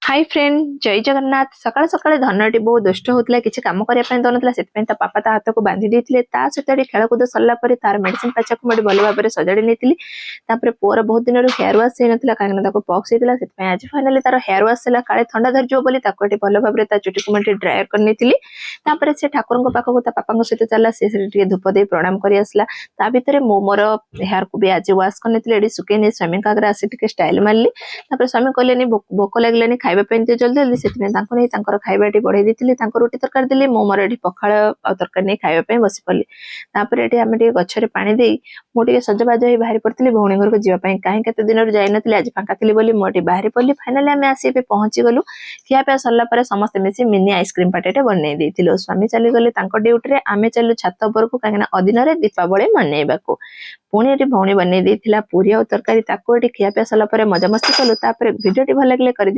Hi friend जय जगन्नाथ। सकाळ सकाळ धनटी बहुत दुष्ट होता किसी कम करने दौन से पापा ता हाथ को बांधि देते खेलकूद सरला तार मेडिसिन पाचा को मुझे भल भाव में सजाड़ी नहीं पुअर बहुत दिन हेयर वाश होता कहीं पक्स होता से आज फाइनाली तार हेयर वाश है काले थंडा धरज बोली भल भाव में चुटी को मुझे ड्रायर कर से ठाकुर पाखक पापा सहित चला से धूप दे प्रणाम कर आसला ता भर मोर हेयर को भी आज वाश कर सुखे नहीं स्वामी आगे आसी स्टाइल मारली स्वामी कहले भोक लगे खाइबा जल्दी जल्दी से खाइबाटी बढ़ाई देती रोटी तरकारी देली मोर ये पखाड़ आ तरकारी नहीं खाइबा बसी पड़ी ये आम गचरे पानी दे मुझे सजबाज हो बाहरी पड़ी भौणी घर को जावाई कहीं केत दिन जाइन आज फाँका थी बोली मुझे बाहरी पड़ी फाइनाली आम आसी पहुंची गलु खियापिया सरला समस्त मिसी मिनी आइसक्रीम पार्टी बनई देती स्वामी चलीगले ड्यूटी आम चलु छात उपर को कहीं अधीन दीपावली मनइबा पुणी ये भौणी बनई देती पूरी और तरकारी खियापिया सरला मजामस्ती कलु भिडियो भल लगे कर